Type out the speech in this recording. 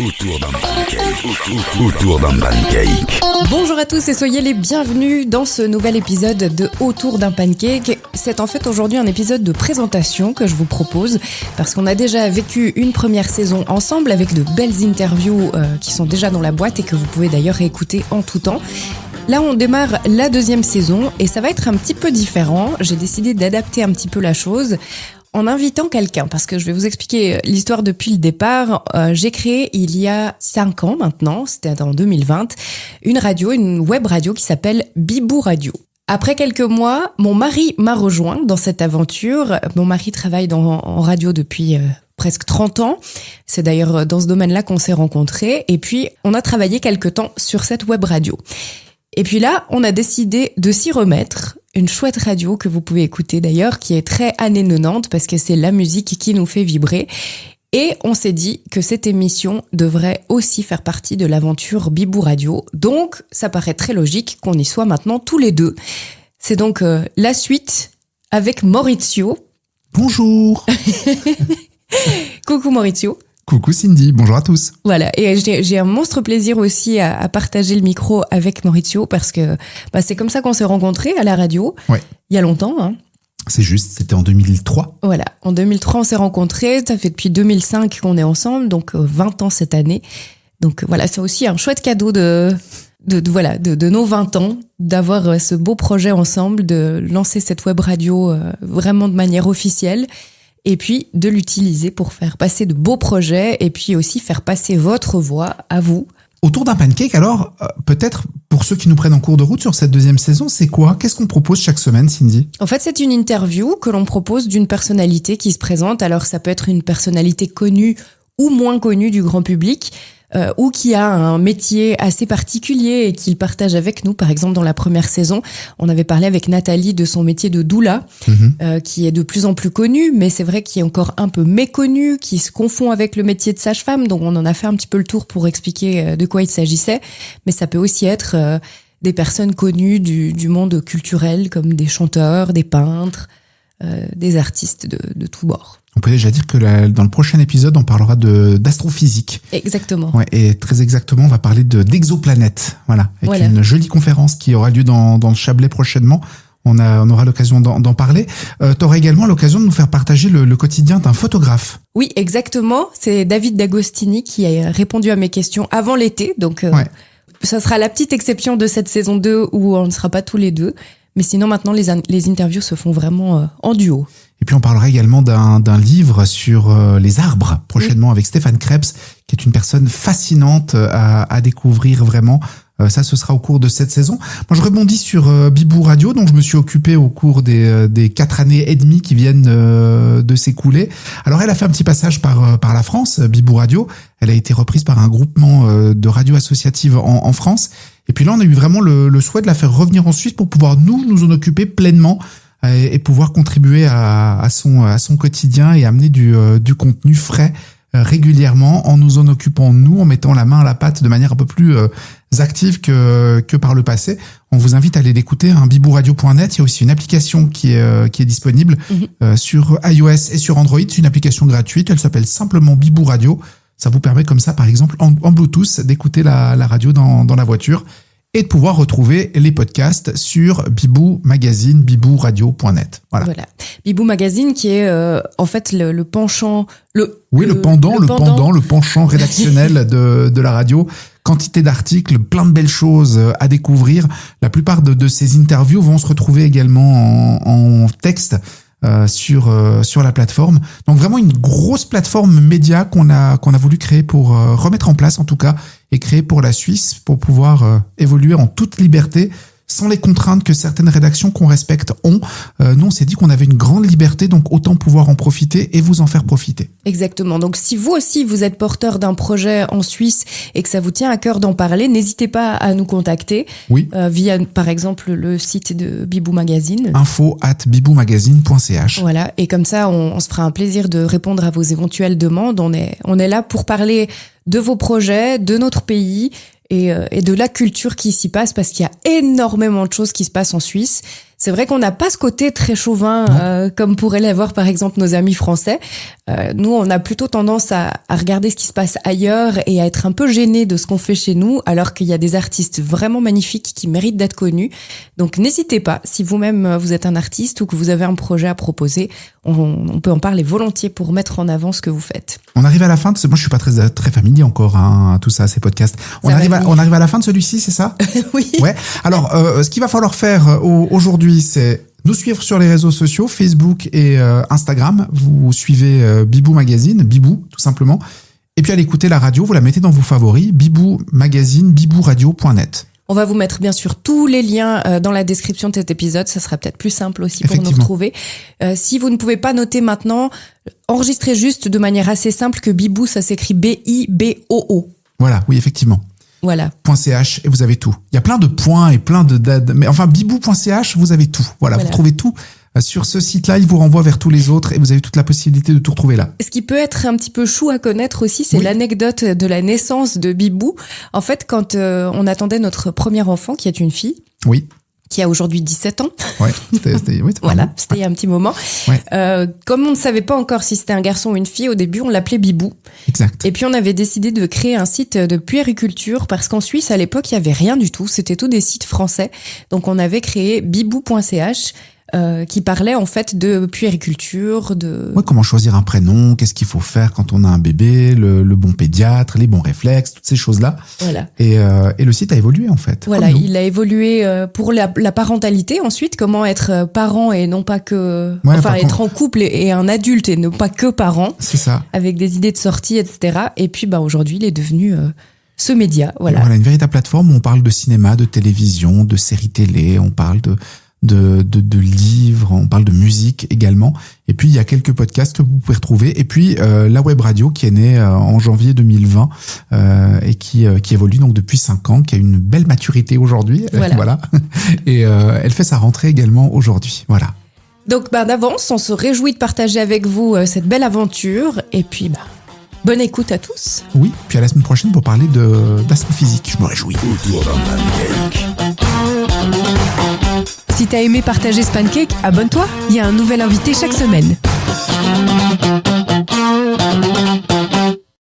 Autour d'un pancake. Autour d'un pancake. Bonjour à tous et soyez les bienvenus dans ce nouvel épisode de Autour d'un pancake. C'est en fait aujourd'hui un épisode de présentation que je vous propose parce qu'on a déjà vécu une première saison ensemble avec de belles interviews qui sont déjà dans la boîte et que vous pouvez d'ailleurs réécouter en tout temps. Là, on démarre la deuxième saison et ça va être un petit peu différent. J'ai décidé d'adapter un petit peu la chose en invitant quelqu'un, parce que je vais vous expliquer l'histoire depuis le départ. J'ai créé il y a 5 ans maintenant, c'était en 2020, une web radio qui s'appelle Bibou Radio. Après quelques mois, mon mari m'a rejoint dans cette aventure. Mon mari travaille en radio depuis presque 30 ans. C'est d'ailleurs dans ce domaine-là qu'on s'est rencontrés. Et puis, on a travaillé quelque temps sur cette web radio. Et puis là, on a décidé de s'y remettre. Une chouette radio que vous pouvez écouter d'ailleurs, qui est très années 90 parce que c'est la musique qui nous fait vibrer. Et on s'est dit que cette émission devrait aussi faire partie de l'aventure Bibou Radio. Donc, ça paraît très logique qu'on y soit maintenant tous les deux. C'est donc la suite avec Maurizio. Bonjour. Coucou Maurizio. Coucou Cindy, bonjour à tous. Voilà, et j'ai un monstre plaisir aussi à partager le micro avec Maurizio parce que c'est comme ça qu'on s'est rencontrés à la radio, Ouais. Il y a longtemps. Hein. C'est juste, c'était en 2003. Voilà, en 2003 on s'est rencontrés, ça fait depuis 2005 qu'on est ensemble, donc 20 ans cette année. Donc voilà, c'est aussi un chouette cadeau de nos 20 ans, d'avoir ce beau projet ensemble, de lancer cette web radio vraiment de manière officielle. Et puis de l'utiliser pour faire passer de beaux projets et puis aussi faire passer votre voix à vous. Autour d'un pancake, alors, peut-être pour ceux qui nous prennent en cours de route sur cette deuxième saison, c'est quoi ? Qu'est-ce qu'on propose chaque semaine, Cindy ? En fait, c'est une interview que l'on propose d'une personnalité qui se présente. Alors, ça peut être une personnalité connue ou moins connue du grand public, ou qui a un métier assez particulier et qu'il partage avec nous. Par exemple, dans la première saison, on avait parlé avec Nathalie de son métier de doula, qui est de plus en plus connu, mais c'est vrai qu'il est encore un peu méconnu, qui se confond avec le métier de sage-femme. Donc, on en a fait un petit peu le tour pour expliquer de quoi il s'agissait. Mais ça peut aussi être des personnes connues du monde culturel, comme des chanteurs, des peintres, des artistes de tous bords. On peut déjà dire que dans le prochain épisode, on parlera d'astrophysique. Exactement. Ouais, et très exactement, on va parler d'exoplanètes. Voilà, avec une jolie conférence qui aura lieu dans le Chablais prochainement. On aura l'occasion d'en parler. Tu auras également l'occasion de nous faire partager le quotidien d'un photographe. Oui, exactement. C'est David D'Agostini qui a répondu à mes questions avant l'été. Donc, ça sera la petite exception de cette saison 2 où on ne sera pas tous les deux. Mais sinon, maintenant, les interviews se font vraiment en duo. Et puis on parlera également d'un livre sur les arbres prochainement avec Stéphane Krebs, qui est une personne fascinante à découvrir vraiment. Ça, ce sera au cours de cette saison. Moi, je rebondis sur Bibou Radio, dont je me suis occupé au cours des 4 années et demie qui viennent de s'écouler. Alors, elle a fait un petit passage par la France, Bibou Radio. Elle a été reprise par un groupement de radios associatives en France. Et puis là, on a eu vraiment le souhait de la faire revenir en Suisse pour pouvoir nous en occuper pleinement et pouvoir contribuer à son quotidien et amener du contenu frais régulièrement en nous en occupant nous, en mettant la main à la pâte de manière un peu plus active que par le passé. On vous invite à aller l'écouter, bibouradio.net. Il y a aussi une application qui est disponible sur iOS et sur Android. C'est une application gratuite. Elle s'appelle simplement Bibou Radio. Ça vous permet comme ça, par exemple, en Bluetooth, d'écouter la radio dans la voiture et de pouvoir retrouver les podcasts sur Bibou Magazine, bibouradio.net. Voilà. Bibou Magazine qui est en fait le penchant... le penchant rédactionnel de la radio. Quantité d'articles, plein de belles choses à découvrir. La plupart de ces interviews vont se retrouver également en texte sur la plateforme. Donc vraiment une grosse plateforme média qu'on a voulu créer pour remettre en place en tout cas et créer pour la Suisse pour pouvoir évoluer en toute liberté sans les contraintes que certaines rédactions qu'on respecte ont. Nous, on s'est dit qu'on avait une grande liberté, donc autant pouvoir en profiter et vous en faire profiter. Exactement. Donc, si vous aussi, vous êtes porteur d'un projet en Suisse et que ça vous tient à cœur d'en parler, n'hésitez pas à nous contacter via, par exemple, le site de Bibou Magazine. info@biboumagazine.ch. Voilà. Et comme ça, on se fera un plaisir de répondre à vos éventuelles demandes. On est là pour parler de vos projets, de notre pays et de la culture qui s'y passe parce qu'il y a énormément de choses qui se passent en Suisse. C'est vrai qu'on n'a pas ce côté très chauvin comme pourraient l'avoir par exemple nos amis français. Nous, on a plutôt tendance à regarder ce qui se passe ailleurs et à être un peu gênés de ce qu'on fait chez nous, alors qu'il y a des artistes vraiment magnifiques qui méritent d'être connus. Donc n'hésitez pas, si vous-même vous êtes un artiste ou que vous avez un projet à proposer, on peut en parler volontiers pour mettre en avant ce que vous faites. On arrive à la fin de moi je suis pas très familier encore à tout ça, ces podcasts. On arrive à la fin de celui-ci, c'est ça? Oui. Ouais. Alors ce qu'il va falloir faire aujourd'hui, c'est nous suivre sur les réseaux sociaux, Facebook et Instagram. Vous suivez Bibou Magazine, Bibou tout simplement. Et puis allez écouter la radio, vous la mettez dans vos favoris, Bibou Magazine, bibouradio.net. On va vous mettre bien sûr tous les liens dans la description de cet épisode. Ça sera peut-être plus simple aussi pour nous retrouver. Si vous ne pouvez pas noter maintenant, enregistrez juste de manière assez simple que Bibou, ça s'écrit B-I-B-O-O. Voilà, oui, effectivement. Voilà. .ch et vous avez tout. Il y a plein de points et plein mais enfin bibou.ch, vous avez tout. Voilà, vous trouvez tout. Sur ce site-là, il vous renvoie vers tous les autres et vous avez toute la possibilité de tout retrouver là. Ce qui peut être un petit peu chou à connaître aussi, c'est l'anecdote de la naissance de Bibou. En fait, quand on attendait notre premier enfant, qui est une fille, qui a aujourd'hui 17 ans, c'était voilà, c'était il y a un petit moment. Comme on ne savait pas encore si c'était un garçon ou une fille, au début, on l'appelait Bibou. Exact. Et puis, on avait décidé de créer un site de puériculture parce qu'en Suisse, à l'époque, il y avait rien du tout. C'était tout des sites français. Donc, on avait créé bibou.ch. Qui parlait en fait de puériculture, comment choisir un prénom, qu'est-ce qu'il faut faire quand on a un bébé, le bon pédiatre, les bons réflexes, toutes ces choses-là. Voilà. Et le site a évolué en fait. Voilà, il a évolué pour la parentalité ensuite, comment être parent et non pas que... être en couple et un adulte et ne pas que parent. C'est ça. Avec des idées de sortie, etc. Et puis aujourd'hui, il est devenu... ce média, voilà. Voilà, une véritable plateforme où on parle de cinéma, de télévision, de séries télé, on parle de livres, on parle de musique également. Et puis, il y a quelques podcasts que vous pouvez retrouver. Et puis, la web radio qui est née en janvier 2020 et qui évolue donc depuis 5 ans, qui a une belle maturité aujourd'hui. Voilà. Et elle fait sa rentrée également aujourd'hui. Voilà. Donc, d'avance, on se réjouit de partager avec vous cette belle aventure. Et puis, bonne écoute à tous. Oui, puis à la semaine prochaine pour parler d'astrophysique. Je me réjouis. Autour d'un pancake. Si t'as aimé partager ce pancake, abonne-toi. Il y a un nouvel invité chaque semaine.